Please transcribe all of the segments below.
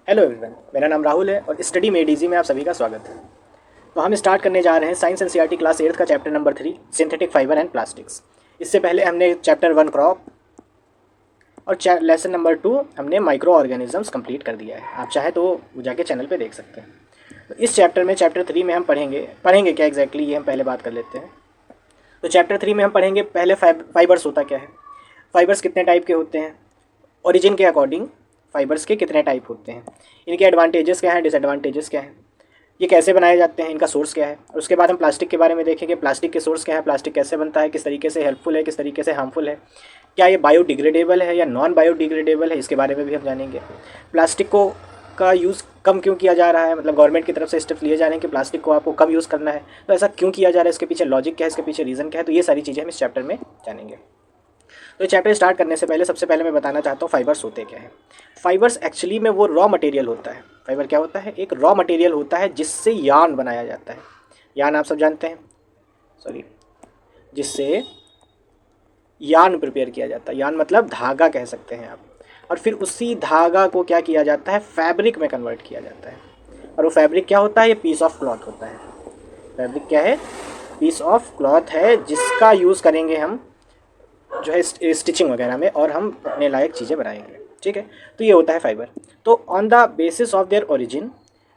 Hello everyone, मेरा नाम राहुल है और स्टडी मेड इजी में आप सभी का स्वागत है। तो हम स्टार्ट करने जा रहे हैं साइंस एनसीईआरटी क्लास 8 का chapter number 3 synthetic fibre and plastics. इससे पहले हमने चैप्टर 1 क्रॉप और लेसन नंबर 2 हमने माइक्रो ऑर्गेनिजम्स कंप्लीट कर दिया है। आप चाहे तो वो जाके चैनल पे देख सकते हैं। तो इस चैप्टर में चैप्टर 3 में हम पढ़ेंगे क्या एग्जैक्टली, ये हम पहले बात कर लेते हैं। तो चैप्टर 3 में हम पढ़ेंगे पहले फाइबर्स होता क्या है, फाइबर्स कितने टाइप के होते हैं, ओरिजिन के अकॉर्डिंग फाइबर्स के कितने टाइप होते हैं, इनके एडवांटेजेस क्या हैं, डिसएडवांटेजेस क्या हैं, ये कैसे बनाए जाते हैं, इनका सोर्स क्या है। और उसके बाद हम प्लास्टिक के बारे में देखेंगे, प्लास्टिक के सोर्स क्या है, प्लास्टिक कैसे बनता है, किस तरीके से हेल्पफुल है, किस तरीके से हार्मफुल है, क्या ये बायोडिग्रेडेबल है या नॉन बायोडिग्रेडेबल है, इसके बारे में भी हम जानेंगे। प्लास्टिक को का यूज़ कम क्यों किया जा रहा है, मतलब गवर्नमेंट की तरफ से स्टेप्स लिए जा रहे हैं कि प्लास्टिक को आपको कम यूज़ करना है, तो ऐसा क्यों किया जा रहा है, इसके पीछे लॉजिक क्या है, इसके पीछे रीज़न क्या है, तो ये सारी चीज़ें हम इस चैप्टर में जानेंगे। तो चैप्टर स्टार्ट करने से पहले सबसे पहले मैं बताना चाहता हूँ फाइबर्स होते क्या है। फाइबर्स एक्चुअली में वो रॉ मटेरियल होता है। फाइबर क्या होता है, एक रॉ मटेरियल होता है जिससे यार्न बनाया जाता है। यार्न आप सब जानते हैं, सॉरी, जिससे यार्न प्रिपेयर किया जाता है। यार्न मतलब धागा कह सकते हैं आप। और फिर उसी धागा को क्या किया जाता है, फैब्रिक में कन्वर्ट किया जाता है। और वो फैब्रिक क्या होता है, ये पीस ऑफ क्लॉथ होता है। फैब्रिक क्या है, पीस ऑफ क्लॉथ है जिसका यूज़ करेंगे हम जो है स्टिचिंग वगैरह में, और हम अपने लायक चीज़ें बनाएंगे। ठीक है, तो ये होता है फाइबर। तो on the basis of their origin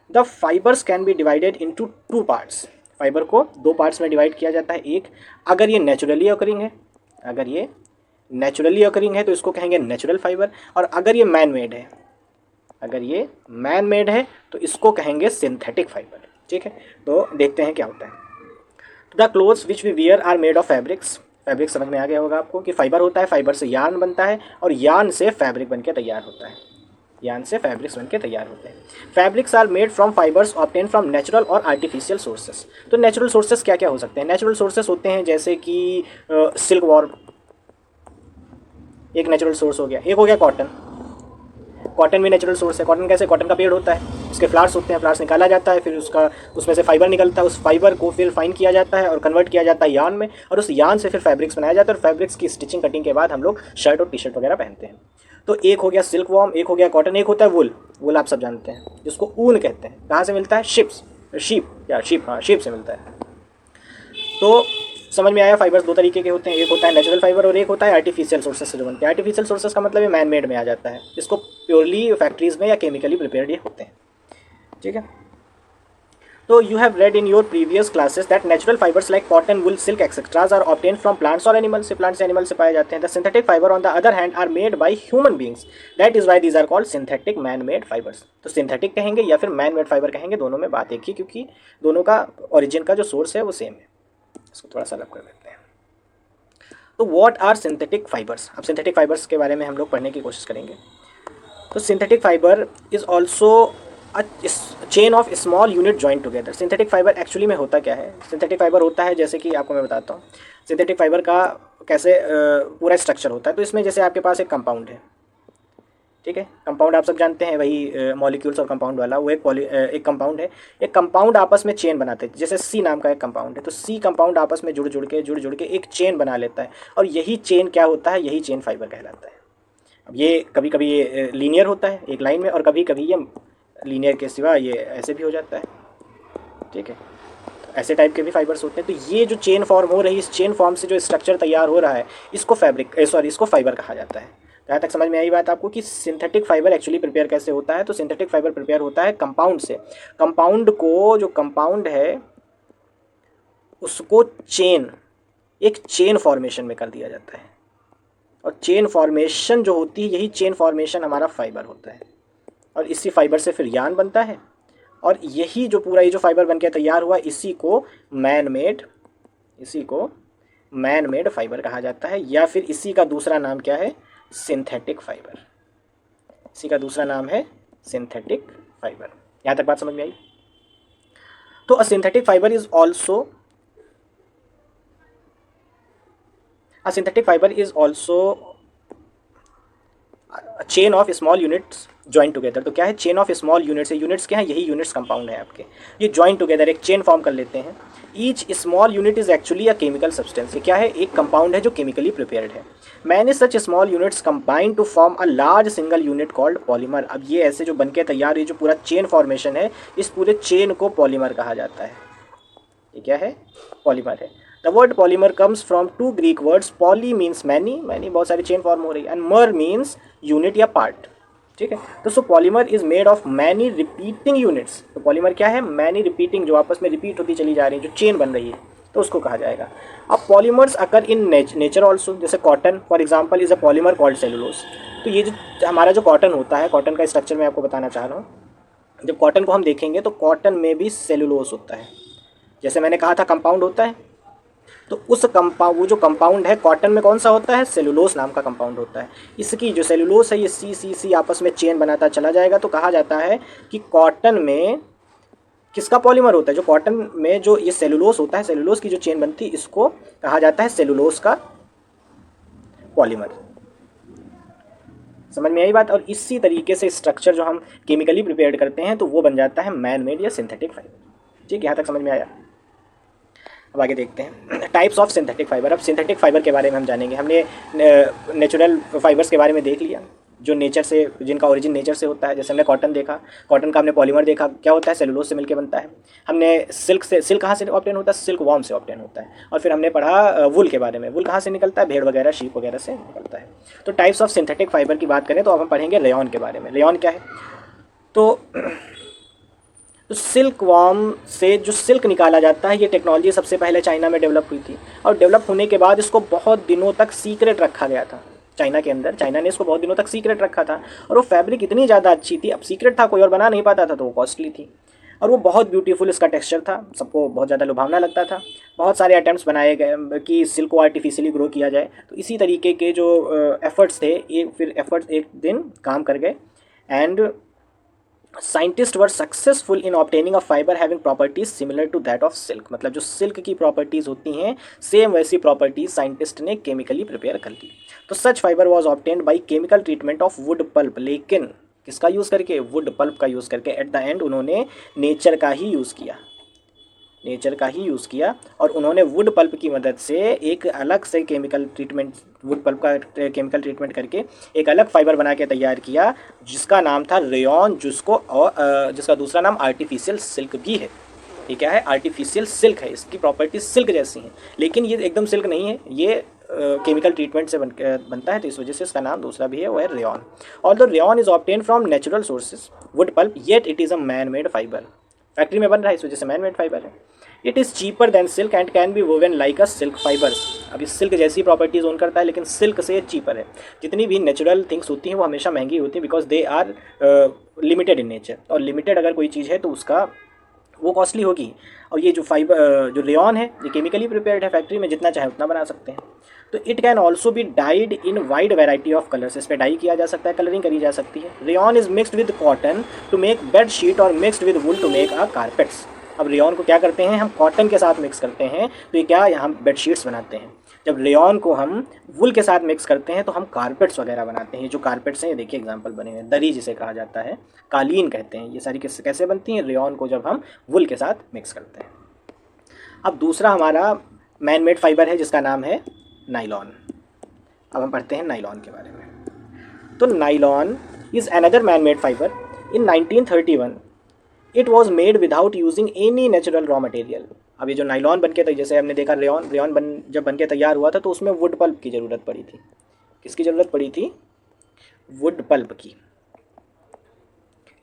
the fibres can be divided into two parts. Fibre को दो पार्ट्स में डिवाइड किया जाता है। एक, अगर ये नेचुरली अकरिंग है, अगर ये नेचुरली अकरिंग है तो इसको कहेंगे नेचुरल फाइबर। और अगर ये मैन मेड है, अगर ये मैन मेड है तो इसको कहेंगे सिंथेटिक फाइबर। ठीक है, तो देखते हैं क्या होता है। The clothes which we wear are made of fabrics. Fabric समझ में आ गया होगा आपको कि फाइबर होता है, फाइबर से यार्न बनता है और यार्न से फैब्रिक बनके तैयार होता है। यार्न से फैब्रिक्स बनके तैयार होते हैं। Fabrics are made from fibres obtain from natural और आर्टिफिशियल सोर्सेस। तो नेचुरल सोर्सेस क्या क्या हो सकते हैं, नेचुरल सोर्सेस होते हैं जैसे कि सिल्क वॉर्म, एक नेचुरल सोर्स हो गया। एक हो गया कॉटन, कॉटन भी नेचुरल सोर्स है। कॉटन कैसे, कॉटन का पेड़ होता है, उसके फ्लावर्स होते हैं, फ्लावर्स निकाला जाता है, फिर उसका उसमें से फाइबर निकलता है, उस फाइबर को फिर फाइन किया जाता है और कन्वर्ट किया जाता है यार्न में, और उस यार्न से फिर फैब्रिक्स बनाया जाता है। और फैब्रिक्स की स्टिचिंग कटिंग के बाद हम लोग शर्ट और टी शर्ट वगैरह पहनते हैं। तो एक हो गया सिल्क वॉर्म, एक हो गया कॉटन, एक होता है वुल। वुल आप सब जानते हैं जिसको ऊन कहते हैं। कहाँ से मिलता है, शिप्स, शीप या शीप, हाँ शीप से मिलता है। तो समझ में आया, फाइबर्स दो तरीके के होते हैं, एक होता है नेचुरल फाइबर और एक होता है आर्टिफिशियल सोर्सेस से जो बनते हैं। आर्टिफिशियल सोर्सेस का मतलब ये मैन मेड में आ जाता है, इसको प्योरली फैक्ट्रीज में या केमिकली प्रिपेयर्ड ये होते हैं। ठीक है, तो you have read in your previous classes that natural fibres like cotton, wool, silk etceteras are obtain from plants और एनिमल्स से, प्लांट्स एनिमल से पाए जाते हैं। The synthetic fibre on the other hand are made by human beings, that is why these are called synthetic man made fibres. तो synthetic कहेंगे या फिर मैन मेड फाइबर कहेंगे, दोनों में बात एक ही, क्योंकि दोनों का ओरिजिन का जो सोर्स है वो सेम है। इसको थोड़ा सा अलग कर लेते हैं। तो व्हाट आर सिंथेटिक फाइबर्स, अब सिंथेटिक फाइबर्स के बारे में हम लोग पढ़ने की कोशिश करेंगे। तो synthetic fibre is also a chain of small unit joint together. Synthetic fibre actually में होता क्या है, सिंथेटिक फाइबर होता है जैसे कि आपको मैं बताता हूँ सिंथेटिक फाइबर का कैसे पूरा स्ट्रक्चर होता है। तो इसमें जैसे आपके पास एक कंपाउंड है, ठीक है, कंपाउंड आप सब जानते हैं, वही मॉलिक्यूल्स और कंपाउंड वाला, वो एक कंपाउंड है। एक कंपाउंड आपस में चेन बनाते हैं, जैसे सी नाम का एक कंपाउंड है, तो सी कंपाउंड आपस में जुड़ जुड़ के एक चेन बना लेता है, और यही चेन क्या होता है, यही चेन फाइबर कहलाता है। अब ये कभी कभी ये लीनियर होता है एक लाइन में, और कभी कभी ये लीनियर के सिवा ये ऐसे भी हो जाता है। ठीक है, तो ऐसे टाइप के भी फाइबर्स होते हैं। तो ये जो चेन फॉर्म हो रही है, इस चेन फॉर्म से जो स्ट्रक्चर तैयार हो रहा है, इसको इसको फाइबर कहा जाता है। जहाँ तक समझ में आई बात आपको कि सिंथेटिक फाइबर एक्चुअली प्रिपेयर कैसे होता है, तो सिंथेटिक फाइबर प्रिपेयर होता है कंपाउंड से। कंपाउंड को, जो कंपाउंड है उसको एक चेन फॉर्मेशन में कर दिया जाता है, और चेन फॉर्मेशन जो होती है, यही चेन फॉर्मेशन हमारा फाइबर होता है। और इसी फाइबर से फिर यार्न बनता है, और यही जो पूरा ये जो फाइबर बन के तैयार हुआ, इसी को मैन मेड फाइबर कहा जाता है, या फिर इसी का दूसरा नाम क्या है, सिंथेटिक फाइबर। इसी का दूसरा नाम है सिंथेटिक फाइबर। यहाँ तक बात समझ में आई। तो a synthetic fibre is also chain of small units join together. तो क्या है चेन ऑफ स्मॉल यूनिट्स है, यूनिट्स क्या है, यही यूनिट्स कंपाउंड है आपके, ये ज्वाइन टुगेदर एक चेन फॉर्म कर लेते हैं। Each small unit is actually a chemical substance, ये क्या है, एक कंपाउंड है जो केमिकली प्रिपेयर्ड है। Many such small units combine to form a large single unit called polymer. अब ये ऐसे जो बनके तैयार, ये जो पूरा चेन फॉर्मेशन है, इस पूरे चेन को पॉलीमर कहा जाता है। ये क्या है, पॉलीमर है। The word polymer comes from two Greek words, poly means many, many बहुत सारी चेन फॉर्म हो रही है, एंड मर मीन्स यूनिट या पार्ट। ठीक है, तो so polymer is made of many repeating units. तो पॉलीमर क्या है, मैनी रिपीटिंग, जो आपस में रिपीट होती चली जा रही है, जो चेन बन रही है, तो उसको कहा जाएगा। अब polymers occur in nature also, जैसे cotton for example is a polymer called cellulose. तो ये जो हमारा जो कॉटन होता है, कॉटन का स्ट्रक्चर मैं आपको बताना चाह रहा हूँ। जब कॉटन को हम देखेंगे तो कॉटन में भी सेलुलोज होता है, जैसे मैंने कहा था कंपाउंड होता है, तो उस वो जो कंपाउंड है कॉटन में कौन सा होता है, सेलुलोज नाम का कंपाउंड होता है। इसकी जो सेलुलोज है, ये सी आपस में चेन बनाता चला जाएगा। तो कहा जाता है कि कॉटन में किसका पॉलीमर होता है, जो कॉटन में जो ये सेलुलोज होता है, सेलुलोज की जो चेन बनती है, इसको कहा जाता है सेलुलोज का पॉलीमर। समझ में आई बात। और इसी तरीके से स्ट्रक्चर जो हम केमिकली प्रिपेयर करते हैं, तो वो बन जाता है मैन मेड या सिंथेटिक फाइबर। ठीक है, यहाँ तक समझ में आया। अब आगे देखते हैं टाइप्स ऑफ सिंथेटिक फाइबर। अब सिंथेटिक फाइबर के बारे में हम जानेंगे। हमने नेचुरल फाइबर्स के बारे में देख लिया, जो नेचर से, जिनका ओरिजिन नेचर से होता है। जैसे हमने कॉटन देखा, कॉटन का हमने पॉलीमर देखा, क्या होता है, सेलुलोज से मिलकर बनता है। हमने सिल्क कहाँ से ऑब्टेन होता है, सिल्क वॉर्म से ऑब्टेन होता है। और फिर हमने पढ़ा वुल के बारे में, वुल कहाँ से निकलता है, भेड़ वगैरह, शीप वगैरह से निकलता है। तो टाइप्स ऑफ सिंथेटिक फाइबर की बात करें तो अब हम पढ़ेंगे रेयॉन के बारे में। रेयॉन क्या है, तो सिल्क वॉर्म से जो सिल्क निकाला जाता है, ये टेक्नोलॉजी सबसे पहले चाइना में डेवलप हुई थी। और डेवलप होने के बाद इसको बहुत दिनों तक सीक्रेट रखा गया था चाइना के अंदर। चाइना ने इसको बहुत दिनों तक सीक्रेट रखा था। और वो फैब्रिक इतनी ज़्यादा अच्छी थी, अब सीक्रेट था, कोई और बना नहीं पाता था, तो वो कॉस्टली थी। और वो बहुत ब्यूटीफुल इसका टेक्सचर था, सबको बहुत ज़्यादा लुभावना लगता था। बहुत सारे अटैम्प्ट्स बनाए गए कि सिल्क को आर्टिफिशियली ग्रो किया जाए। तो इसी तरीके के जो एफर्ट्स थे, एफर्ट्स एक दिन काम कर गए, and scientist were successful in obtaining a fibre having properties similar to that of silk. मतलब जो सिल्क की प्रॉपर्टीज़ होती हैं, सेम वैसी प्रॉपर्टीज साइंटिस्ट ने केमिकली प्रिपेयर कर ली। तो such fibre was obtained by chemical treatment of wood pulp. लेकिन किसका यूज़ करके, वुड पल्प का यूज़ करके। एट द एंड उन्होंने नेचर का ही यूज़ किया, नेचर का ही यूज़ किया। और उन्होंने वुड पल्प की मदद से एक अलग से केमिकल ट्रीटमेंट, वुड पल्प का केमिकल ट्रीटमेंट करके एक अलग फाइबर बना के तैयार किया, जिसका नाम था रेयॉन, जिसका दूसरा नाम आर्टिफिशियल सिल्क भी है। ये क्या है, आर्टिफिशियल सिल्क है। इसकी प्रॉपर्टीज सिल्क जैसी हैं, लेकिन ये एकदम सिल्क नहीं है, ये केमिकल ट्रीटमेंट से बनता है, तो इस वजह से इसका नाम दूसरा भी है, वो है rayon. Although rayon is obtain from natural sources wood pulp, yet it is a man made fibre. Factory में बन रहा है, इस वजह से मैन मेड फाइबर है। It is cheaper than silk and can B woven like a silk fibres. अब इस सिल्क जैसी प्रॉपर्टीज़ ओन करता है, लेकिन सिल्क से चीपर है। जितनी भी नेचुरल थिंग्स होती हैं वो हमेशा महंगी होती हैं, because they are limited in nature. और लिमिटेड अगर कोई चीज़ है तो उसका वो कॉस्टली होगी। और ये जो फाइबर, जो रेयॉन है, ये केमिकली प्रिपेयर्ड है, फैक्ट्री में जितना चाहे उतना बना सकते हैं। तो it can also be died in wide variety of colours. इस पर डाई किया जा सकता है, कलरिंग करी जा सकती है। Rayon is mixed with cotton to make bed sheet और mixed with wool to make a carpets. अब रेयॉन को क्या करते हैं, हम कॉटन के साथ मिक्स करते हैं, तो ये क्या, यहाँ बेडशीट्स बनाते हैं। जब रेयॉन को हम वुल के साथ मिक्स करते हैं तो हम कारपेट्स वगैरह बनाते हैं। जो कारपेट्स हैं, ये देखिए एग्जांपल बने हुए हैं, दरी जिसे कहा जाता है, कालीन कहते हैं। ये सारी कैसे बनती हैं, रेयॉन को जब हम वुल के साथ मिक्स करते हैं। अब दूसरा हमारा मैन मेड फाइबर है, जिसका नाम है नाइलॉन। अब हम पढ़ते हैं नाइलॉन के बारे में। तो nylon is another man made fibre. In 1931 it was made without using any natural raw material. अब ये जो नाइलॉन बन के, जैसे हमने देखा रेयॉन जब बन के तैयार हुआ था, तो उसमें वुड पल्प की ज़रूरत पड़ी थी। किसकी ज़रूरत पड़ी थी, वुड पल्प की।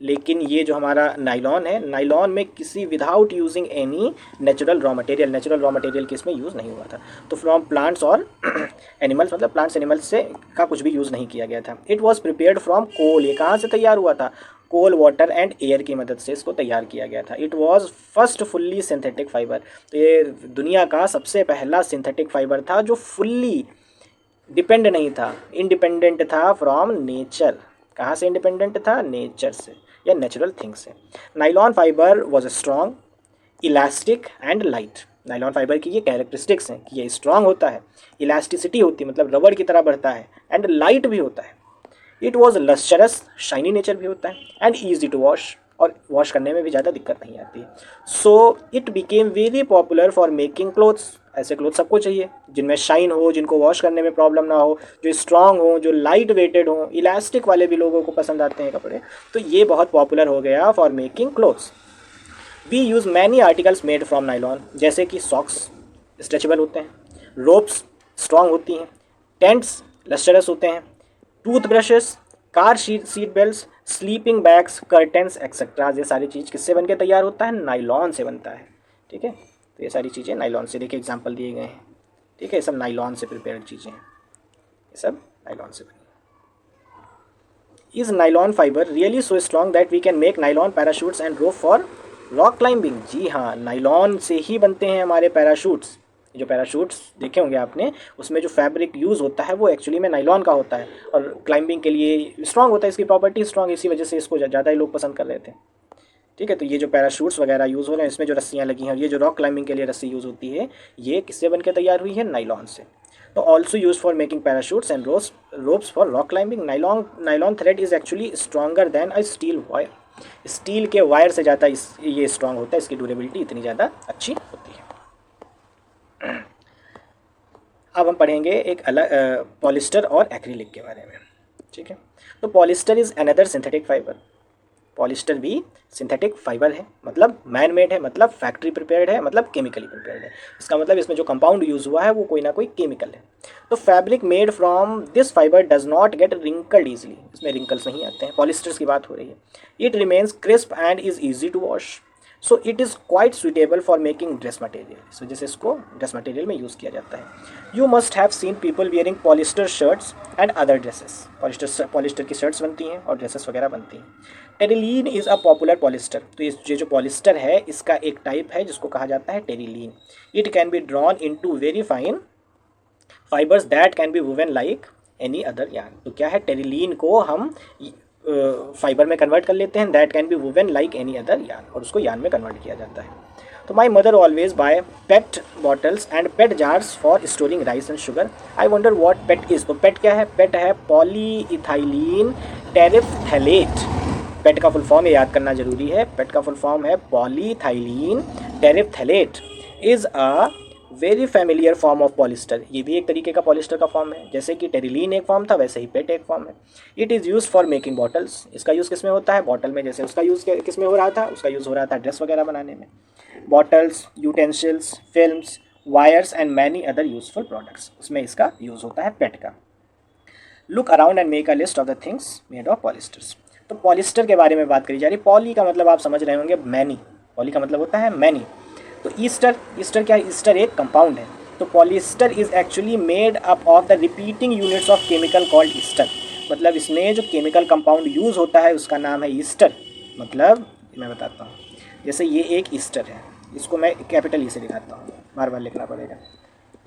लेकिन ये जो हमारा नाइलॉन है, नाइलॉन में किसी without using any natural raw material की इसमें यूज़ नहीं हुआ था। तो फ्रॉम प्लांट्स और एनिमल्स, मतलब प्लांट्स एनिमल्स से का कुछ भी यूज़ नहीं किया गया था। It was prepared from coal. ये कहाँ से तैयार हुआ था, कोल, वाटर एंड एयर की मदद से इसको तैयार किया गया था। It was first fully synthetic fibre. तो ये दुनिया का सबसे पहला सिंथेटिक फाइबर था जो फुल्ली डिपेंड नहीं था, इंडिपेंडेंट था फ्रॉम नेचर। कहाँ से इंडिपेंडेंट था, नेचर से या नेचुरल थिंग से। Nylon fibre was strong, elastic and light. Nylon fibre की ये कैरेक्टरिस्टिक्स हैं कि ये स्ट्रॉन्ग होता है, इलास्टिसिटी होती है, मतलब रबड़ की तरह बढ़ता है, एंड लाइट भी होता है। It was lustrous, shiny nature भी होता है, एंड ईजी टू वॉश, और वॉश करने में भी ज़्यादा दिक्कत नहीं आती। So it became very popular for making clothes. ऐसे क्लोथ सबको चाहिए जिनमें शाइन हो, जिनको वॉश करने में प्रॉब्लम ना हो, जो स्ट्रांग हो, जो लाइट वेटेड हो, इलास्टिक वाले भी लोगों को पसंद आते हैं कपड़े। तो ये बहुत पॉपुलर हो गया for making clothes. We use many articles made from nylon, जैसे कि सॉक्स स्ट्रेचेबल होते हैं, रोप्स स्ट्रांग होती हैं, टेंट्स लस्टरस होते हैं, tooth brushes, car seat belt, sleeping bags, curtains etcetera. ये सारी चीज़ किससे बन के तैयार होता है? नाइलॉन से बनता है। ठीक है, तो ये सारी चीज़ें नाइलॉन से, देखिए एग्जांपल दिए गए हैं। ठीक है, ये सब नाइलॉन से प्रिपेयर्ड चीज़ें हैं, ये सब नाइलॉन से बनी। Is nylon fibre really so strong that we can make nylon parachutes and rope for rock climbing? जी हाँ, नाइलॉन से ही बनते हैं हमारे पैराशूट्स। जो पैराशूट्स देखे होंगे आपने, उसमें जो फैब्रिक यूज़ होता है वो एक्चुअली में नाइलॉन का होता है, और क्लाइंबिंग के लिए स्ट्रांग होता है, इसकी प्रॉपर्टी स्ट्रांग, इसी वजह से इसको ज़्यादा ही लोग पसंद कर रहे थे। ठीक है, तो ये जो पैराशूट्स वगैरह यूज़ हो रहे हैं, इसमें जो रस्सियाँ लगी हैं, और ये जो रॉक क्लाइंबिंग के लिए रस्सी यूज़ होती है, ये किससे बन के तैयार हुई है? नाइलॉन से। तो also use for making parachutes and ropes for rock climbing. Nylon thread is actually stronger than a steel wire. Steel के वायर से ज़्यादा ये स्ट्रॉन्ग होता है, इसकी ड्यूरेबिलिटी इतनी ज़्यादा अच्छी होती है। अब हम पढ़ेंगे एक अलग पॉलिस्टर और एक्रिलिक के बारे में। ठीक है, तो polyester is another synthetic fibre. Polyester भी सिंथेटिक फाइबर है, मतलब मैन मेड है, मतलब फैक्ट्री प्रिपेयर्ड है, मतलब केमिकली प्रिपेयर्ड है। इसका मतलब इसमें जो कंपाउंड यूज़ हुआ है वो कोई ना कोई केमिकल है। तो fabric made from this fibre does not get wrinkled easily, इसमें रिंकल्स नहीं आते हैं। पॉलिस्टर्स की बात हो रही है। It remains crisp and is easy to wash, so it is quite suitable for making dress material. इस वजह से इसको ड्रेस मटेरियल में यूज़ किया जाता है। You must have seen people wearing polyester shirts and other dresses. Polyester की shirts बनती हैं और ड्रेसेस वगैरह बनती हैं। Terylene is a popular polyester. तो ये जो पॉलिस्टर है, इसका एक टाइप है जिसको कहा जाता है terylene. It can be drawn into very fine fibres that can be woven like any other yarn. तो क्या है, टेरिलीन को हम फाइबर में कन्वर्ट कर लेते हैं, that can be woven like any other yarn, और उसको यार्न में कन्वर्ट किया जाता है। तो my mother always buy PET bottles and PET jars for storing rice and sugar. I wonder what PET is. तो पेट क्या है? पेट है पॉलीइथाइलीन टेरिफ्थैलेट। पेट का फुल फॉर्म ये याद करना जरूरी है। पेट का फुल फॉर्म है polyethylene terephthalate. Is a very familiar form of polyester. ये भी एक तरीके का पॉलिस्टर का फॉर्म है। जैसे कि टेरिलीन एक फॉर्म था, वैसे ही पेट एक फॉर्म है। It is use for making bottles. इसका यूज़ किस में होता है? बॉटल में। जैसे उसका यूज़ किस में हो रहा था? उसका यूज़ हो रहा था ड्रेस वगैरह बनाने में। Bottles, utensils, films, wires and many other useful products, उसमें इसका यूज़ होता है पेट का। Look around and make a list of the things made of polyesters. तो पॉलिस्टर के बारे में बात करी जा रही है। पॉली का मतलब आप समझ रहे होंगे, मैनी। पॉली का मतलब होता है मैनी। तो ईस्टर क्या है? ईस्टर एक कंपाउंड है। तो polyester is actually made up of the repeating units of chemical called Easter. मतलब इसमें जो केमिकल कंपाउंड यूज़ होता है उसका नाम है ईस्टर। मतलब मैं बताता हूँ, जैसे ये एक ईस्टर है, इसको मैं कैपिटल ई से दिखाता हूँ, बार बार लिखना पड़ेगा।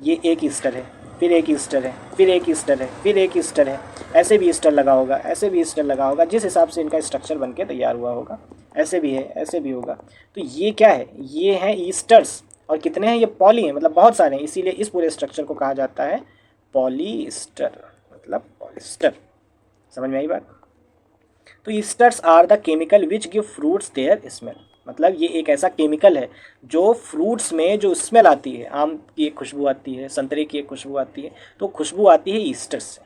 ये एक ईस्टर है, फिर एक ईस्टर है, फिर एक ईस्टर है, फिर एक ईस्टर है। ऐसे भी ईस्टर लगा होगा, ऐसे भी ईस्टर लगा होगा, जिस हिसाब से इनका स्ट्रक्चर बनके तैयार हुआ होगा। ऐसे भी है, ऐसे भी होगा। तो ये क्या है? ये हैं ईस्टर्स। और कितने हैं? ये पॉली हैं, मतलब बहुत सारे हैं। इसीलिए इस पूरे स्ट्रक्चर को कहा जाता है पॉलीस्टर, मतलब पॉलिस्टर। समझ में आई बात? तो esters are the chemical which give fruits their smell. मतलब ये एक ऐसा केमिकल है जो फ्रूट्स में जो स्मेल आती है, आम की एक खुशबू आती है, संतरे की एक खुशबू आती है, तो खुशबू आती है ईस्टर्स से।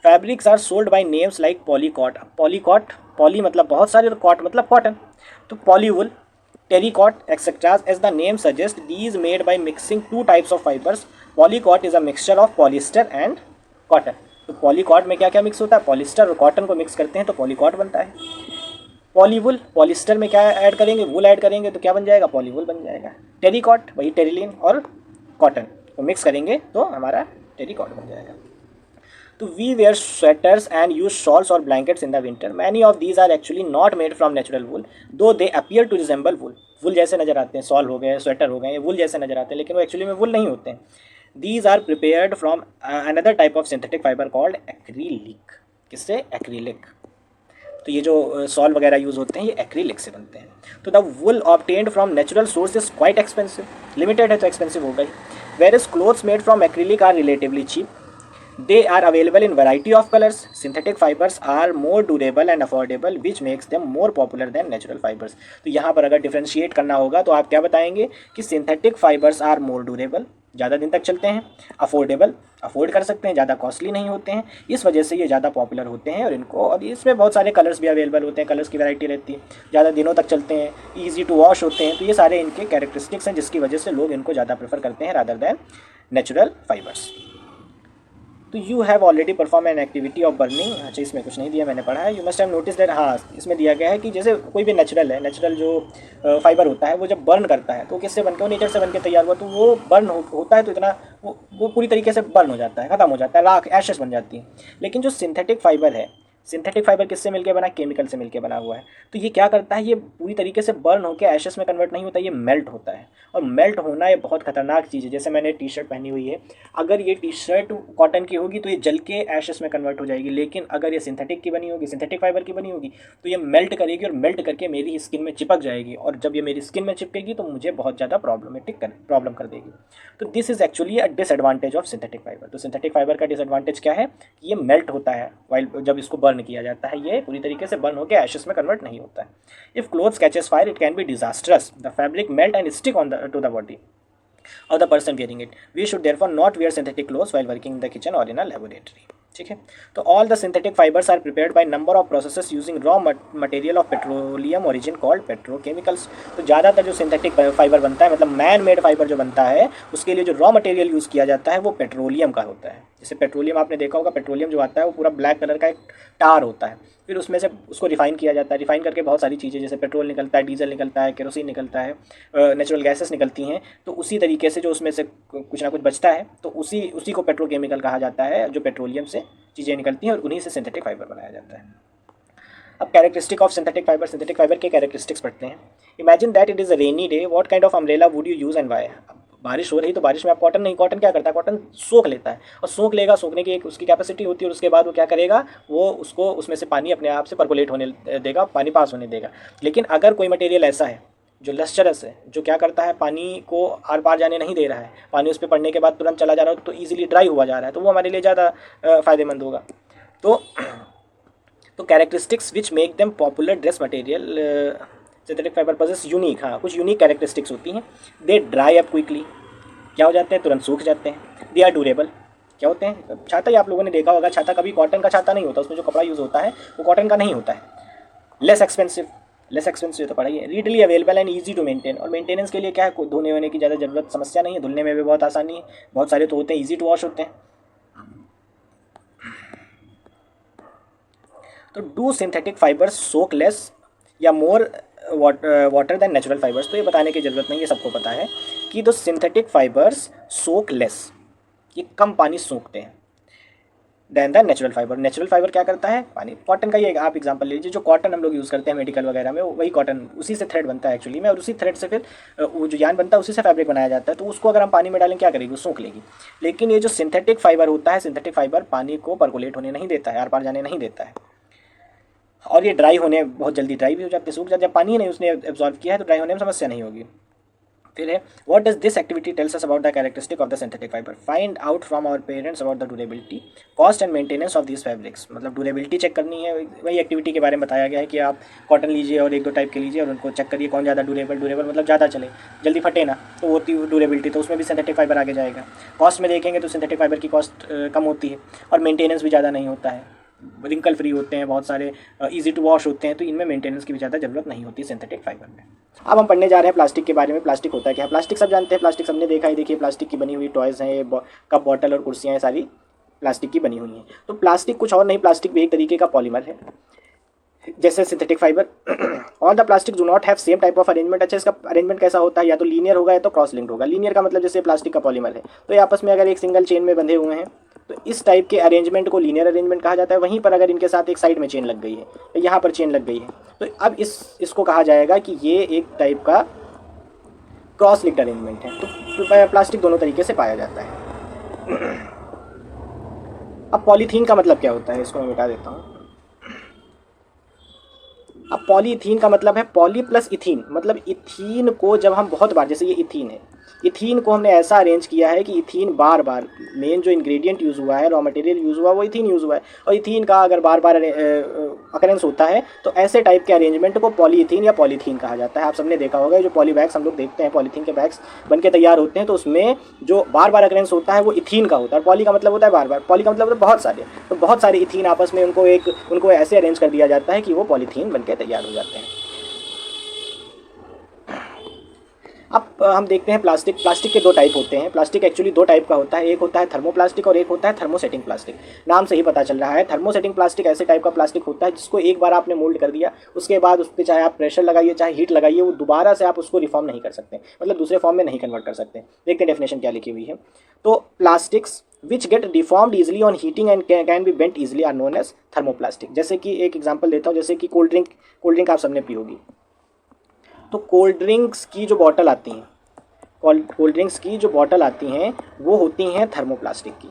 Fabrics are sold by names like polycot. Polycot, poly मतलब बहुत सारे, और कॉट मतलब कॉटन। तो polywool, terricot etcetera. As the name suggest, these made by mixing two types of fibres. Polycot is a mixture of polyester and cotton. तो polycot में क्या क्या मिक्स होता है? पॉलिस्टर और कॉटन को मिक्स करते हैं तो पॉलीकॉट बनता है। पॉलीवुल, पॉलिस्टर में क्या ऐड करेंगे? वुल ऐड करेंगे तो क्या बन जाएगा? पॉलीवुल बन जाएगा। टेरिकॉट, वही टेरिलीन और कॉटन को मिक्स करेंगे तो हमारा टेरिकॉट बन जाएगा। तो we wear sweaters and use shawls और blankets in the winter. Many of these are actually not made from natural wool, though they appear to resemble wool. Wool जैसे नजर आते हैं, शॉल हो गए, स्वेटर हो गए, ये वुल जैसे नजर आते हैं, लेकिन वो एक्चुअली में वुल नहीं होते हैं। These are prepared from another type of synthetic fibre called acrylic. किससे? एक्रीलिक। तो ये जो सॉल वगैरह यूज़ होते हैं ये एक्रीलिक से बनते हैं। तो the wool obtained from natural source is quite expensive. Limited है तो एक्सपेंसिव होगा ही। Whereas clothes made from acrylic are relatively cheap. They are available in variety of colours, synthetic fibres are more durable and affordable which makes them more popular than natural fibres. तो यहाँ पर अगर differentiate करना होगा तो आप क्या बताएंगे कि synthetic fibres are more durable, ज़्यादा दिन तक चलते हैं, अफोर्डेबल, अफोर्ड कर सकते हैं, ज़्यादा कॉस्टली नहीं होते हैं, इस वजह से ये ज़्यादा पॉपुलर होते हैं। और इनको, और इसमें बहुत सारे कलर्स भी अवेलेबल होते हैं, कलर्स की वैरायटी रहती है, ज़्यादा दिनों तक चलते हैं, ईजी टू वॉश होते हैं। तो ये सारे इनके कैरेक्टरिस्टिक्स हैं जिसकी वजह से लोग इनको ज़्यादा प्रेफर करते हैं रादर दैन नेचुरल फाइबर्स। तो you have already perform an activity of burning, अच्छा इसमें कुछ नहीं दिया, मैंने पढ़ा है। You must have notice that, हाँ इसमें दिया गया है कि जैसे कोई भी नेचुरल है, नेचुरल जो फाइबर होता है वो जब बर्न करता है तो किससे बन के, वो नेचर से बन के तैयार हुआ, तो वो बर्न होता है तो इतना वो पूरी तरीके से बर्न हो जाता है, ख़त्म हो जाता है, राख एशेस बन जाती है। लेकिन जो सिंथेटिक फाइबर है, सिंथेटिक फाइबर किससे मिलके बना, केमिकल से मिलके बना हुआ है। तो ये क्या करता है, ये पूरी तरीके से बर्न होकर एशेस में कन्वर्ट नहीं होता, ये मेल्ट होता है। और मेल्ट होना ये बहुत खतरनाक चीज़ है। जैसे मैंने टी शर्ट पहनी हुई है, अगर ये टी शर्ट कॉटन की होगी तो ये जल के एशेस में कन्वर्ट हो जाएगी, लेकिन अगर ये सिंथेटिक की बनी होगी, सिंथेटिक फाइबर की बनी होगी, तो ये मेल्ट करेगी और मेल्ट करके मेरी स्किन में चिपक जाएगी। और जब ये मेरी स्किन में चिपकेगी तो मुझे बहुत ज़्यादा प्रॉब्लम कर देगी। तो this is actually a disadvantage of synthetic fibre. तो सिंथेटिक फाइबर का डिसएडवांटेज क्या है कि ये मेल्ट होता है वाइल जब इसको बर्न किया जाता है, ये पूरी तरीके से बर्न होकर एशेस में कन्वर्ट नहीं होता है। If clothes catches fire it can be disastrous, the fabric melt and stick on to the body or the person wearing it. We should therefore not wear synthetic clothes while working in the kitchen or in a laboratory. ठीक है, तो all the synthetic fibres are prepared by number of processes using raw material of petroleum origin called petrochemicals. तो ज़्यादातर जो synthetic fibre बनता है, मतलब man made fibre जो बनता है, उसके लिए जो रॉ मटेरियल यूज़ किया जाता है वो पेट्रोलियम का होता है। जैसे पेट्रोलियम आपने देखा होगा, पेट्रोलियम जो आता है वो पूरा ब्लैक कलर का एक टार होता है, फिर उसमें से उसको रिफाइन किया जाता है, रिफाइन करके बहुत सारी चीज़ें जैसे पेट्रोल निकलता है, डीजल निकलता है, केरोसिन निकलता है, नेचुरल गैसेस निकलती हैं। तो उसी तरीके से जो उसमें से कुछ ना कुछ बचता है तो उसी को पेट्रोकेमिकल कहा जाता है, जो पेट्रोलियम से चीज़ें निकलती हैं और उन्हीं से सिंथेटिक फाइबर बनाया जाता है। अब characteristic of synthetic fibre, synthetic fibre के कैरेक्टरिस्टिक्स पढ़ते हैं। Imagine that it is a rainy day, what kind of umbrella would you use and why. बारिश हो रही तो बारिश में आप कॉटन नहीं, कॉटन क्या करता है, कॉटन सोख लेता है और सोख लेगा, सोखने की एक उसकी कैपेसिटी होती है, और उसके बाद वो क्या करेगा, वो उसको उसमें से पानी अपने आप से पर्कुलेट होने देगा, पानी पास होने देगा। लेकिन अगर कोई मटेरियल ऐसा है जो लस्चरस है, जो क्या करता है, पानी को आर पार जाने नहीं दे रहा है, पानी उस पर पड़ने के बाद तुरंत चला जा रहा है, तो ईजिली ड्राई हुआ जा रहा है, तो वो हमारे लिए ज़्यादा फ़ायदेमंद होगा। तो characteristics which make them popular dress material synthetic fibre possess unique, हाँ कुछ यूनिक कैरेक्टरिस्टिक्स होती हैं। दे ड्राई अप क्विकली, क्या हो जाते हैं, तुरंत सूख जाते हैं। दे आर ड्यूरेबल, क्या होते हैं, छाता ही आप लोगों ने देखा होगा, छाता कभी कॉटन का छाता नहीं होता, उसमें जो कपड़ा यूज़ होता है वो कॉटन का नहीं होता है। लेस एक्सपेंसिव तो पढ़ाइए। Readily available and easy to maintain, और मेंटेनेंस के लिए क्या है, धोने होने की ज़्यादा जरूरत, समस्या नहीं है, धुलने में भी बहुत आसानी है, बहुत सारे तो होते हैं ईजी टू वॉश होते हैं। तो do synthetic fibres soak less या more water than natural fibres. तो ये बताने की ज़रूरत नहीं है, सबको पता है कि तो सिंथेटिक फाइबर्स सोक लेस, ये कम पानी सोखते हैं than the natural fibre. Natural fibre क्या करता है, पानी। कॉटन का ये आप एग्जांपल ले लीजिए, जो कॉटन हम लोग यूज़ करते हैं मेडिकल वगैरह में, वही कॉटन, उसी से थ्रेड बनता है एक्चुअली में, और उसी थ्रेड से फिर वो जो यान बनता है उसी से फैब्रिक बनाया जाता है। तो उसको अगर हम पानी में डालें क्या करेगी, वो सोख लेगी। लेकिन ये जो सिंथेटिक फाइबर होता है, सिंथेटिक फाइबर पानी को पर्कुलेट होने नहीं देता है, आर पार जाने नहीं देता है, और ये ड्राई होने बहुत जल्दी ड्राई भी हो जाते हैं, सूख जाते हैं। जब पानी नहीं उसने एब्जॉर्व किया है तो ड्राई होने में समस्या नहीं होगी। फिर है what does this activity tells us about the characteristic of the synthetic fibre. Find out from our parents about the durability, cost and maintenance of this fabrics. मतलब ड्यूरेबिलिटी चेक करनी है, वही एक्टिविटी के बारे में बताया गया है कि आप कॉटन लीजिए और एक दो टाइप के लीजिए और उनको चेक करिए कौन ज़्यादा ड्यूरेबल मतलब ज़्यादा चले, जल्दी फटे ना, तो वो होती ड्यूरेबिलिटी, तो उसमें भी सिंथेटिक फाइबर आगे जाएगा। कॉस्ट में देखेंगे तो सिंथेटिक फाइबर की कॉस्ट कम होती है और मेंटेनेंस भी ज़्यादा नहीं होता है, रिंकल फ्री होते हैं, बहुत सारे इजी टू वॉश होते हैं, तो इनमें मेंटेनेंस की भी ज़्यादा ज़रूरत नहीं होती सिंथेटिक फाइबर में। अब हम पढ़ने जा रहे हैं प्लास्टिक के बारे में। प्लास्टिक होता है क्या, प्लास्टिक सब जानते हैं, प्लास्टिक सबने देखा ही, देखिए प्लास्टिक की बनी हुई टॉयज़ हैं, ये कप बॉटल और कुर्सियाँ सारी प्लास्टिक की बनी हुई हैं। तो प्लास्टिक कुछ और नहीं, प्लास्टिक भी एक तरीके का पॉलीमर है जैसे synthetic fibre. All the plastic do not have same type of arrangement. अच्छा, इसका अरेंजमेंट कैसा होता है, या तो लीनियर होगा या तो क्रॉस लिंक्ड होगा। लीनियर का मतलब जैसे प्लास्टिक का पॉलीमर है तो ये आपस में अगर एक सिंगल चेन में बंधे हुए हैं तो इस टाइप के अरेंजमेंट को लीनियर अरेंजमेंट कहा जाता है। वहीं पर अगर इनके साथ एक साइड में चेन लग गई है, तो यहाँ पर चेन लग गई है, तो अब इसको कहा जाएगा कि ये एक टाइप का क्रॉस लिंक्ड अरेंजमेंट है। तो प्लास्टिक दोनों तरीके से पाया जाता है। अब पॉलीथीन का मतलब क्या होता है, इसको मैं मिटा देता हूँ। अब पॉलीथीन का मतलब है पॉली प्लस इथीन, मतलब इथीन को जब हम बहुत बार, जैसे ये इथीन है, इथीन को हमने ऐसा अरेंज किया है कि इथीन बार बार मेन जो इंग्रेडिएंट यूज़ हुआ है, रॉ मटेरियल यूज़ हुआ वो इथीन यूज़ हुआ है, और इथीन का अगर बार बार अकरेंस होता है तो ऐसे टाइप के अरेंजमेंट को पॉलीइथीन या पॉलीथीन कहा जाता है। आप सबने देखा होगा जो पॉली बैग्स हम लोग देखते हैं, पॉलीथीन के बैग्स बन के तैयार होते हैं, तो उसमें जो बार बार अकरेंस होता है वो इथीन का होता है। पॉली का मतलब होता है बार बार, पॉली का मतलब होता है बहुत सारे, तो बहुत सारे इथीन आपस में उनको ऐसे अरेंज कर दिया जाता है कि वो पॉलीथीन बन के तैयार हो जाते हैं। अब हम देखते हैं प्लास्टिक। प्लास्टिक के दो टाइप होते हैं। प्लास्टिक एक्चुअली दो टाइप का होता है, एक होता है थर्मोप्लास्टिक और एक होता है थर्मोसेटिंग प्लास्टिक। नाम से ही पता चल रहा है, थर्मोसेटिंग प्लास्टिक ऐसे टाइप का प्लास्टिक होता है जिसको एक बार आपने मोल्ड कर दिया, उसके बाद उस पर चाहे आप प्रेशर लगाइए चाहे हीट लगाइए, वो दोबारा से आप उसको रिफॉर्म नहीं कर सकते, मतलब दूसरे फॉर्म में नहीं कन्वर्ट कर सकते। देखते हैं डेफिनेशन क्या लिखी हुई है। तो plastics which get deformed easily on heating and can be bent easily are known as thermoplastic. जैसे कि एक एग्जाम्पल देता हूँ, जैसे कि कोल्ड ड्रिंक आप सबने पी होगी, तो कोल्ड ड्रिंक्स की जो बॉटल आती हैं, कोल्ड ड्रिंक्स की जो बॉटल आती हैं वो होती हैं थर्मोप्लास्टिक की।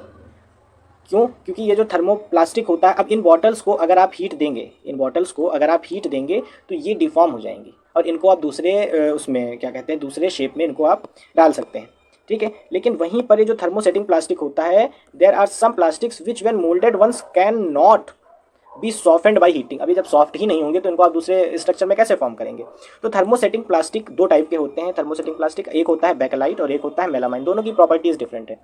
क्यों? क्योंकि ये जो थर्मोप्लास्टिक होता है, अब इन बॉटल्स को अगर आप हीट देंगे तो ये डिफॉर्म हो जाएंगी और इनको आप दूसरे उसमें क्या कहते हैं, दूसरे शेप में इनको आप डाल सकते हैं, ठीक है। लेकिन वहीं पर ये जो थर्मोसेटिंग प्लास्टिक होता है, there are some plastics which when moulded once can not be softened by heating. अभी जब सॉफ्ट ही नहीं होंगे तो इनको आप दूसरे स्ट्रक्चर में कैसे फॉर्म करेंगे। तो थर्मोसेटिंग प्लास्टिक दो टाइप के होते हैं। थर्मोसेटिंग प्लास्टिक एक होता है बेकेलाइट और एक होता है मेलामाइन। दोनों की प्रॉपर्टीज डिफरेंट है।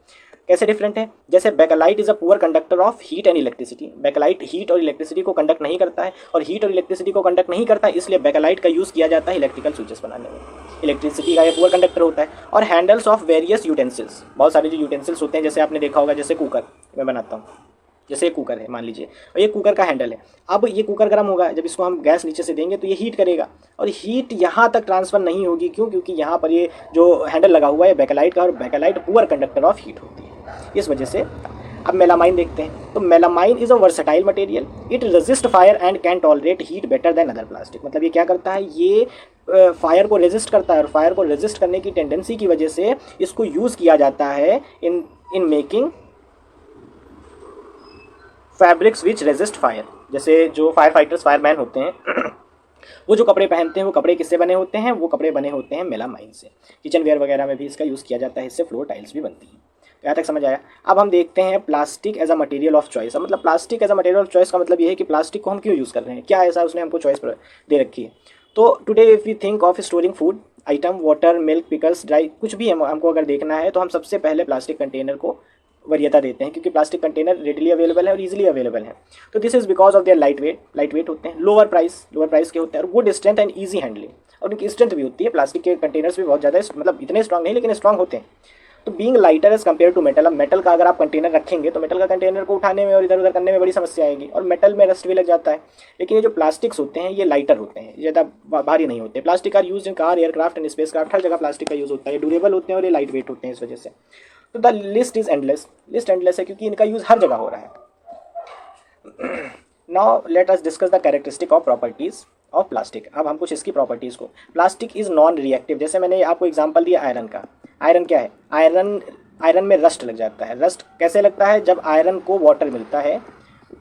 कैसे डिफरेंट है? जैसे bakelite is a poor conductor of heat and electricity. Bakelite heat और इलेक्ट्रिसिटी को कंडक्ट नहीं करता है, और हीट और इलेक्ट्रिसिटी को कंडक्ट नहीं करता है, इसलिए बेकेलाइट का यूज़ किया जाता है इलेक्ट्रिकल स्विचेस बनाने में। इलेक्ट्रिसिटी का ये पुअर कंडक्टर होता है। और हैंडल्स ऑफ वेरियस यूटेंसिल्स, बहुत सारे जो यूटेंसिल्स होते हैं, जैसे आपने देखा होगा, जैसे कुकर मैं बनाता हूँ, जैसे एक कुकर है मान लीजिए, और ये कुकर का हैंडल है। अब ये कुकर गर्म होगा, जब इसको हम गैस नीचे से देंगे तो ये हीट करेगा, और हीट यहाँ तक ट्रांसफर नहीं होगी। क्यों? क्योंकि यहाँ पर ये जो हैंडल लगा हुआ है बेकेलाइट का, और bakelite poor conductor of heat होती है, इस वजह से। अब मेलामाइन देखते हैं, तो melamine is a versatile material, it resist fire and can tolerate heat better than other plastic. मतलब ये क्या करता है, ये फायर को रेजिस्ट करता है, और फायर को रेजिस्ट करने की टेंडेंसी की वजह से इसको यूज़ किया जाता है in making fabrics which resist fire. जैसे जो फायर फाइटर्स, फायरमैन होते हैं वो जो कपड़े पहनते हैं, वो कपड़े किससे बने होते हैं? वो कपड़े बने होते हैं मेलामाइन से। किचन वेयर वगैरह में भी इसका यूज़ किया जाता है, इससे फ्लोर टाइल्स भी बनती हैं। यहाँ तक समझ आया? अब हम देखते हैं plastic as a material of choice. मतलब plastic as a material of choice का मतलब ये है कि प्लास्टिक को हम क्यों यूज़ कर रहे हैं, क्या ऐसा उसने हमको चॉइस दे रखी है। तो today if we think of storing food item, water, milk, pickles, dry, कुछ भी हमको अगर देखना है तो हम सबसे पहले प्लास्टिक कंटेनर को वरीयता देते हैं, क्योंकि प्लास्टिक कंटेनर रेडली अवेलेबल है और इजीली अवेलेबल है। तो this is because of their light weight होते हैं, लोअर प्राइस के होते हैं, और good strength and easy handling, और उनकी स्ट्रेंथ भी होती है। प्लास्टिक के कंटेनर्स भी बहुत ज़्यादा, मतलब इतने स्ट्रॉन्ग नहीं लेकिन स्ट्रॉन्ग होते हैं। तो being lighter as compare to metal. अब मेटल का अगर आप कंटेनर रखेंगे तो मेटल का कंटेनर को उठाने में और इधर उधर करने में बड़ी समस्या आएगी, और मेटल में रस्ट भी लग जाता है। लेकिन ये जो प्लास्टिक्स होते हैं ये लाइटर होते हैं, ज़्यादा भारी नहीं होते। Plastic are use in car, aircraft and space craft, हर जगह प्लास्टिक का यूज़ होता है। ये ड्यूरेबल होते हैं और ये लाइट वेट होते हैं, इस वजह से। तो the list is endless. List endless है क्योंकि इनका यूज़ हर जगह हो रहा है। Now let us discuss the characteristic of properties of plastic. अब हम कुछ इसकी प्रॉपर्टीज़ को। Plastic is non reactive. जैसे मैंने आपको एग्जांपल दिया आयरन का। आयरन क्या है? आयरन में रस्ट लग जाता है। रस्ट कैसे लगता है? जब आयरन को वाटर मिलता है,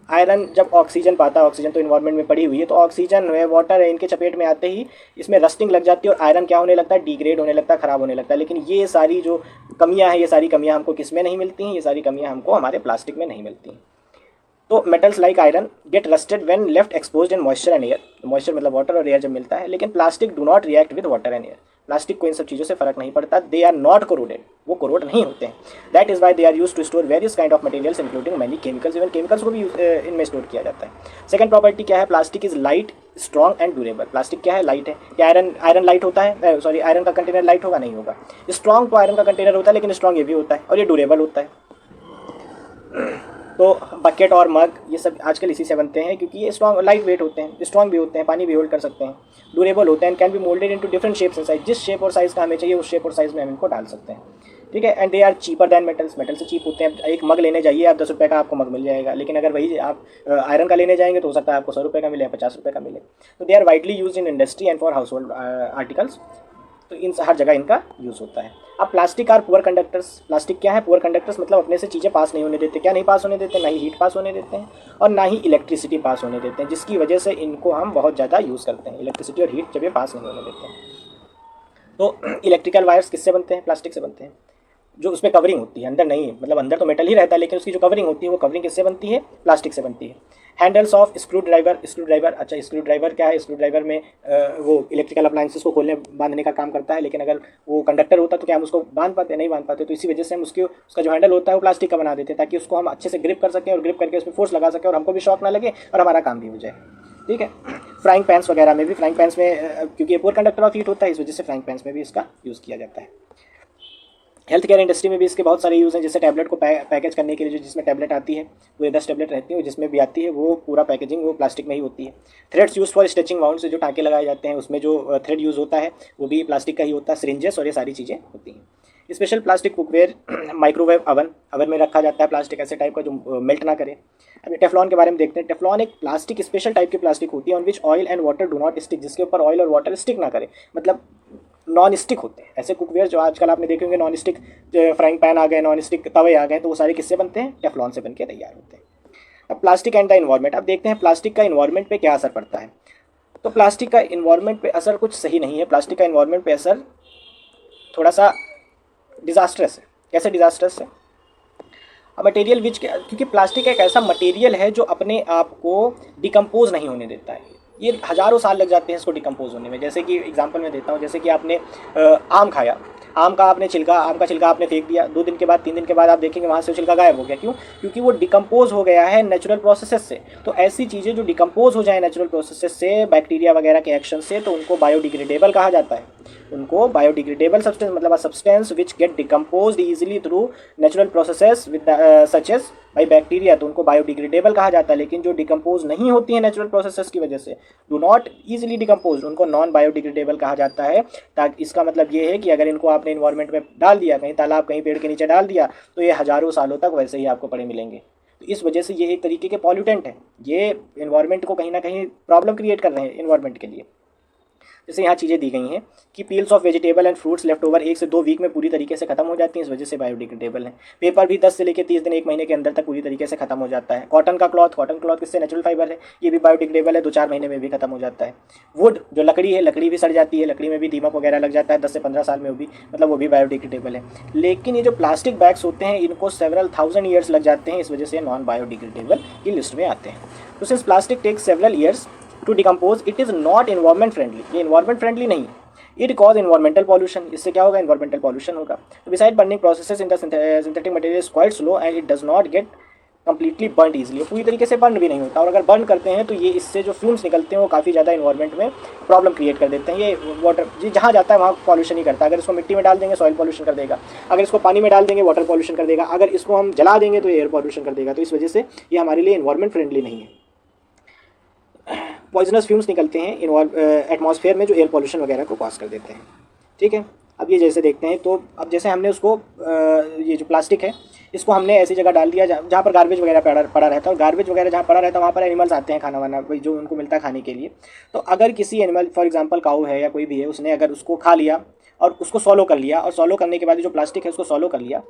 आयरन जब ऑक्सीजन पाता है, ऑक्सीजन तो इन्वायरमेंट में पड़ी हुई है, तो ऑक्सीजन है, वाटर है, इनके चपेट में आते ही इसमें रस्टिंग लग जाती है, और आयरन क्या होने लगता है? डिग्रेड होने लगता है, ख़राब होने लगता है। लेकिन ये सारी जो कमियां हैं, ये सारी कमियां हमको किस में नहीं मिलती हैं? ये सारी कमियां हमको हमारे प्लास्टिक में नहीं मिलती हैं। तो metals like iron get rusted when left exposed in moisture and air. Moisture मतलब वाटर और एयर जब मिलता है। लेकिन plastic do not react with water and air. Plastic को इन सब चीज़ों से फर्क नहीं पड़ता। दे आर नॉट कोरोडेड, वो कोरोड नहीं होते हैं। That is why they are use to store various kind of materials including many chemicals. Even chemicals को भी इनमें स्टोर किया जाता है। सेकंड प्रॉपर्टी क्या है? Plastic is light, strong and durable. Plastic क्या है? लाइट है। क्या आयरन लाइट होता है? सॉरी, आयरन का कंटेनर लाइट होगा? नहीं होगा। स्ट्रॉन्ग तो आयरन का कंटेनर होता है, लेकिन स्ट्रॉन्ग ये भी होता है, और ये ड्यूरेबल होता है। तो बकेट और मग ये सब आजकल इसी से बनते हैं, क्योंकि ये स्ट्रॉन्ग, लाइट वेट होते हैं, स्ट्रॉन्ग भी होते हैं, पानी भी होल्ड कर सकते हैं, ड्यूरेबल होते हैं, can be moulded into different shapes and size. जिस शेप और साइज़ का हमें चाहिए उस शेप और साइज़ में हम इनको डाल सकते हैं, ठीक है। And they are cheaper than metals. Metal से चीप होते हैं। एक मग लेने जाइए आप, 10 रुपये का आपको मग मिल जाएगा, लेकिन अगर वही आप आयरन का लेने जाएंगे तो हो सकता है आपको 100 रुपये का मिले या 50 रुपये का मिले। तो they are widely use in industry and for household articles. तो इन हर जगह इनका यूज़ होता है। अब plastic are poor conductors. Plastic क्या है? पुअर कंडक्टर्स मतलब अपने से चीज़ें पास नहीं होने देते। क्या नहीं पास होने देते? ना ही हीट पास होने देते हैं और ना ही इलेक्ट्रिसिटी पास होने देते हैं, जिसकी वजह से इनको हम बहुत ज़्यादा यूज़ करते हैं। इलेक्ट्रिसिटी और हीट जब ये पास नहीं होने देते हैं। तो इलेक्ट्रिकल वायर्स किससे बनते हैं? प्लास्टिक से बनते हैं। जो उसमें कवरिंग होती है, अंदर नहीं, मतलब अंदर तो मेटल ही रहता है, लेकिन उसकी जो कवरिंग होती है वो कवरिंग किससे बनती है? प्लास्टिक से बनती है। Handles of screw driver, screw driver, अच्छा स्क्रू ड्राइवर क्या है? स्क्रू ड्राइवर में वो इलेक्ट्रिकल अप्लायंसेस को खोलने बांधने का काम करता है, लेकिन अगर वो कंडक्टर होता तो क्या हम उसको बांध पाते? नहीं बांध पाते। तो इसी वजह से हम उसका जो हैंडल होता है वो प्लास्टिक का बना देते हैं, ताकि उसको हम अच्छे से ग्रिप कर सकें और ग्रिप करके उसमें फोर्स लगा सकें और हमको भी शॉक ना लगे और हमारा काम भी हो जाए। ठीक है। फ्राइंग पैंस वगैरह में भी, फ्राइंग पैंस में क्योंकि ये पोर कंडक्टर ऑफ हीट होता है, इस वजह से फ्राइंग पैंस में भी इसका यूज़ किया जाता है। हेल्थ केयर इंडस्ट्री में भी इसके बहुत सारे यूज़ हैं, जैसे टैबलेट को पैकेज करने के लिए, जो जिसमें टैबलेट आती है वो 10 टैबलेट रहती है, जिसमें भी आती है वो पूरा पैकेजिंग वो प्लास्टिक में ही होती है। Threads use for stitching wound, से जो टाँके लगाए जाते हैं उसमें जो थ्रेड यूज़ होता है वो भी प्लास्टिक का ही होता है। सिरिंजेस और ये सारी चीज़ें होती हैं। Special plastic cookware, microwave oven में रखा जाता है प्लास्टिक ऐसे टाइप का जो मेल्ट ना करे। अभी टेफ्लॉन के बारे में देखते हैं। टेफ्लॉन एक प्लास्टिक, स्पेशल टाइप की प्लास्टिक होती है on which oil and water do not stick, जिसके ऊपर ऑयल और वाटर स्टिक ना करे, मतलब नॉन स्टिक होते हैं। ऐसे कुकवेयर जो आजकल आपने देखे होंगे नॉन स्टिक फ्राइंग पैन आ गए, नॉन स्टिक तवे आ गए, तो वो सारे किससे बनते हैं? टेफ्लॉन से बनके तैयार होते हैं। अब प्लास्टिक एंड द इन्वायरमेंट, अब देखते हैं प्लास्टिक का इन्वायरमेंट पे क्या असर पड़ता है। तो प्लास्टिक का इन्वायरमेंट पे असर कुछ सही नहीं है। प्लास्टिक का इन्वायरमेंट पे असर थोड़ा सा डिजास्ट्रस है। कैसे डिजास्ट्रस है? मटेरियल विच, क्योंकि प्लास्टिक एक ऐसा मटेरियल है जो अपने आप को डिकम्पोज नहीं होने देता है। ये हज़ारों साल लग जाते हैं इसको डिकम्पोज होने में। जैसे कि एग्जांपल मैं देता हूँ, जैसे कि आपने आम खाया, आम का छिलका आपने फेंक दिया, 2 दिन के बाद 3 दिन के बाद आप देखेंगे वहाँ से छिलका गायब हो गया। क्यों? क्योंकि वो डिकम्पोज हो गया है नेचुरल प्रोसेसेस से। तो ऐसी चीज़ें जो डिकम्पोज हो जाए नेचुरल प्रोसेसेस से, बैक्टीरिया वगैरह के एक्शन से, तो उनको बायोडिग्रेडेबल कहा जाता है। उनको बायोडिग्रेडेबल सब्सटेंस, मतलब a substance which get decomposed easily through natural processes with such as by bacteria, तो उनको बायोडिग्रेडेबल कहा जाता है। लेकिन जो डिकम्पोज नहीं होती है नेचुरल प्रोसेसेस की वजह से, डू नॉट ईजिली डिकम्पोज, उनको नॉन बायोडिग्रेडेबल कहा जाता है। ताकि इसका मतलब ये है कि अगर इनको आपने इन्वायरमेंट में डाल दिया, कहीं तालाब कहीं पेड़ के नीचे डाल दिया, तो ये हज़ारों सालों तक वैसे ही आपको पड़े मिलेंगे। तो इस वजह से ये एक तरीके के पॉल्यूटेंट हैं। ये इन्वायरमेंट को कहीं ना कहीं प्रॉब्लम क्रिएट कर रहे हैं इन्वायरमेंट के लिए। जैसे यहाँ चीज़ें दी गई हैं कि peels of vegetable and fruits left over 1 से 2 वीक में पूरी तरीके से खत्म हो जाती हैं, इस वजह से बायोडिग्रेडेबल है। पेपर भी 10 से लेकर 30 दिन, 1 महीने के अंदर तक पूरी तरीके से खत्म हो जाता है। कॉटन क्लॉथ किससे? नेचुरल फाइबर है, ये भी बायोडिग्रेडेबल है, 2-4 महीने में भी खत्म हो जाता है। वुड जो लकड़ी है, लकड़ी भी सड़ जाती है, लकड़ी में भी दीमक वगैरह लग जाता है 10 से 15 साल में, वो भी मतलब वो भी बायोडिग्रेडेबल है। लेकिन ये जो प्लास्टिक बैग्स होते हैं इनको सेवरल थाउजेंड ईयर्स लग जाते हैं, इस वजह से नॉन बायोडिग्रेडेबल की लिस्ट में आते हैं। तो since plastic takes several years to decompose, it is not environment friendly, ये इन्वायरमेंट फ्रेंडली नहीं है। इट कॉज इन्वायरमेंटल पॉल्यूशन, इससे क्या होगा? इन्वायरमेंटल पॉल्यूशन होगा। तो beside burning processes in the synthetic material is quite slow and it does not gate completely burn easily, पूरी तरीके से बर्न भी नहीं होता। और अगर बर्न करते हैं तो ये इससे जो फ्यूम्स निकलते हैं वो काफ़ी ज़्यादा इन्वायरमेंट में प्रॉब्लम क्रिएट कर देते हैं। ये वाटर जहाँ जाता है वहाँ पॉल्यूशन ही करता है। अगर इसको मिट्टी में डाल देंगे सॉइल पॉल्यूशन कर देगा, अगर इसको पानी में डाल देंगे वाटर पॉल्यूशन कर देगा, अगर इसको हम जला देंगे तो एयर पॉल्यूशन कर देगा। तो इस वजह से ये हमारे लिए इन्वायरमेंट फ्रेंडली नहीं है। पॉइजनस फ्यूम्स निकलते हैं एटमॉस्फेयर में जो एयर पॉल्यूशन वगैरह को कॉज कर देते हैं। ठीक है। अब ये जैसे देखते हैं, तो अब जैसे हमने उसको ये जो प्लास्टिक है इसको हमने ऐसी जगह डाल दिया जहाँ पर गार्बेज वगैरह पड़ा रहता है, और गार्बेज वगैरह जहाँ पड़ा रहता है वहाँ पर एनिमल्स आते हैं खाना वाना जो उनको मिलता है खाने के लिए। तो अगर किसी एनिमल, फॉर एग्जांपल काऊ है या कोई भी है, उसने अगर उसको खा लिया और उसको सॉलो कर लिया, और सॉलो करने के बाद जो प्लास्टिक है उसको सॉलो कर लिया,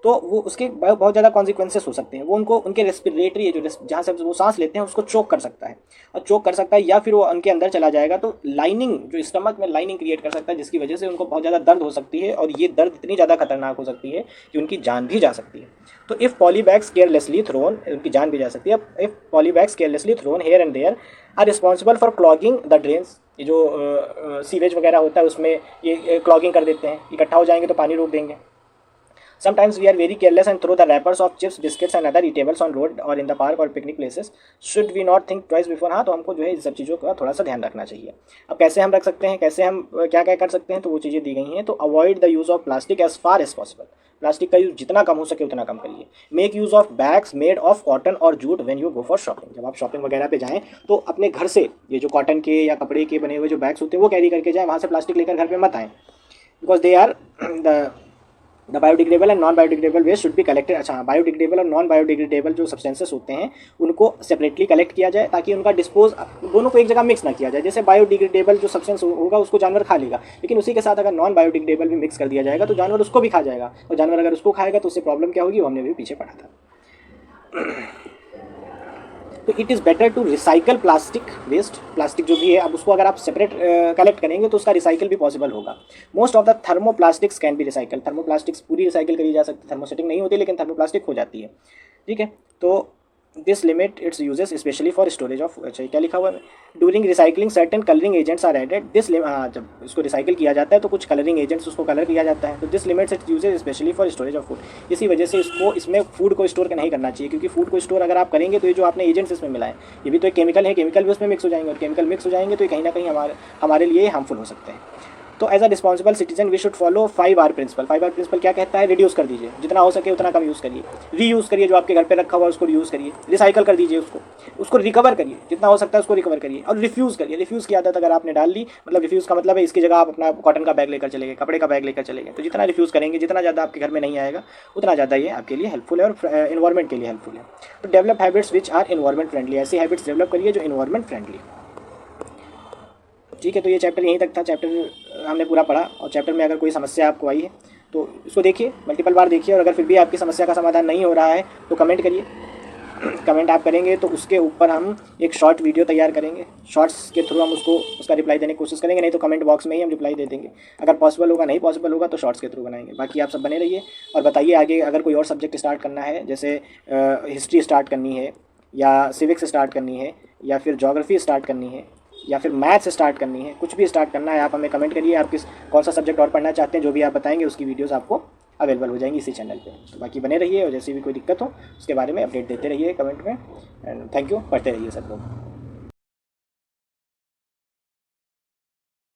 तो वो उसके बहुत ज़्यादा कॉन्सिक्वेंसेस हो सकते हैं। वो उनके रेस्पिरेटरी है, जो जहाँ से वो सांस लेते हैं उसको चोक कर सकता है, और चोक कर सकता है, या फिर वो उनके अंदर चला जाएगा तो लाइनिंग, जो स्टमक में लाइनिंग क्रिएट कर सकता है, जिसकी वजह से उनको बहुत ज़्यादा दर्द हो सकती है, और ये दर्द इतनी ज़्यादा खतरनाक हो सकती है कि उनकी जान भी जा सकती है। तो इफ़ पॉलीबैग्स केयरलेसली थ्रोन, उनकी जान भी जा सकती है। If polybags carelessly thrown here and there are responsible for clogging the drains, ये जो सीवेज वगैरह होता है उसमें ये क्लॉगिंग कर देते हैं, इकट्ठा हो जाएंगे तो पानी रोक देंगे। Sometimes we are very careless and throw the wrappers of chips, biscuits and other eatables on road or in the park or picnic places. Should we not think twice before? हाँ, तो हमको जो है इन सब चीज़ों का थोड़ा सा ध्यान रखना चाहिए। अब कैसे हम रख सकते हैं, कैसे हम क्या क्या कर सकते हैं, तो वो चीज़ें दी गई हैं। तो avoid the use of plastic as far as possible, plastic का यूज़ जितना कम हो सके उतना कम करिए। Make use of bags made of cotton और jute when you go for shopping, जब आप शॉपिंग वगैरह पे जाएँ तो अपने घर से ये जो कॉटन के या कपड़े के बने हुए जो बैग्स होते हैं वो कैरी करके जाएँ, वहाँ से प्लास्टिक लेकर घर पर मत आएँ, because they are the biodegradable and non biodegradable waste should be collected. अच्छा, बायोडिग्रेडेबल और नॉन बायोडिग्रेडेबल जो सब्सटेंसेस होते हैं उनको सेपरेटली कलेक्ट किया जाए, ताकि उनका डिस्पोज दोनों को एक जगह मिक्स ना किया जाए। जैसे बायोडिग्रेडेबल जो सब्सटेंस होगा उसको जानवर खा लेगा, लेकिन उसी के साथ अगर नॉन बायोडिग्रेडेबल भी मिक्स कर दिया जाएगा तो जानवर उसको भी खा जाएगा, और जानवर अगर उसको खाएगा तो उससे प्रॉब्लम क्या होगी वो हमने भी पीछे पढ़ा था। तो it is better to recycle plastic waste, plastic जो भी है अब उसको अगर आप सेपरेट कलेक्ट करेंगे तो उसका रिसाइकल भी पॉसिबल होगा। Most of the thermoplastics can be recycle, thermoplastics पूरी रिसाइकल करी जा सकती है, थर्मोसेटिंग नहीं होती लेकिन थर्मोप्लास्टिक हो जाती है, ठीक है। तो this limit its uses specially for storage of, अच्छा क्या लिखा हुआ है, during recycling certain colouring agents are added, this जब इसको रिसाइकिल किया जाता है तो कुछ कलरिंग एजेंट्स उसको कलर किया जाता है, तो this limits it's uses specially for storage of food. इसी वजह से इसको इसमें फूड को स्टोर नहीं करना चाहिए, क्योंकि फूड को स्टोर अगर आप करेंगे तो ये जो आपने एजेंट्स इसमें मिलाए ये भी तो एक केमिकल है, केमिकल भी उसमें मिक्स हो जाएंगे और केमिकल मिक्स हो जाएंगे तो ये कहीं ना कहीं हमारे लिए हार्मफुल हो सकते हैं। तो as a responsible citizen we should follow 5R principle. 5R principle क्या कहता है, रिड्यूस कर दीजिए, जितना हो सके उतना कम यूज़ करिए, रीयूज़ करिए, जो आपके घर पे रखा हुआ है उसको रीयूज़ करिए, रिसाइकल कर दीजिए उसको रिकवर करिए, जितना हो सकता है उसको रिकवर करिए, और रिफ्यूज़ करिए। रिफ्यूज़ की आदत अगर आपने डाल ली, मतलब रिफ्यूज़ का मतलब है इसकी जगह आप अपना कॉटन का बैग लेकर चले गए, कपड़े का बैग लेकर चले गए, तो जितना रिफ्यूज़ करेंगे, जितना ज़्यादा आपके घर में नहीं आएगा उतना ज़्यादा ये आपके लिए हेल्पफुल है और एनवायरमेंट के लिए हेल्पफुल है। तो develop habits which are environment friendly, ऐसी हैबिट्स डेवलप करिए जो एनवायरमेंट फ्रेंडली, ठीक है। तो ये चैप्टर यहीं तक था, चैप्टर हमने पूरा पढ़ा, और चैप्टर में अगर कोई समस्या आपको आई है तो इसको देखिए, मल्टीपल बार देखिए, और अगर फिर भी आपकी समस्या का समाधान नहीं हो रहा है तो कमेंट करिए। कमेंट आप करेंगे तो उसके ऊपर हम एक शॉर्ट वीडियो तैयार करेंगे, शॉर्ट्स के थ्रू हम उसका रिप्लाई देने की कोशिश करेंगे, नहीं तो कमेंट बॉक्स में ही हम रिप्लाई दे देंगे। अगर पॉसिबल होगा, नहीं पॉसिबल होगा तो शॉर्ट्स के थ्रू बनाएंगे। बाकी आप सब बने रहिए और बताइए आगे अगर कोई और सब्जेक्ट स्टार्ट करना है, जैसे हिस्ट्री स्टार्ट करनी है या सिविक्स स्टार्ट करनी है या फिर ज्योग्राफी स्टार्ट करनी है या फिर मैथ्स स्टार्ट करनी है, कुछ भी स्टार्ट करना है आप हमें कमेंट करिए। आप कौन सा सब्जेक्ट और पढ़ना चाहते हैं, जो भी आप बताएंगे उसकी वीडियोस आपको अवेलेबल हो जाएंगी इसी चैनल पे। तो बाकी बने रहिए और जैसे भी कोई दिक्कत हो उसके बारे में अपडेट देते रहिए कमेंट में। एंड थैंक यू, पढ़ते रहिए सब लोग।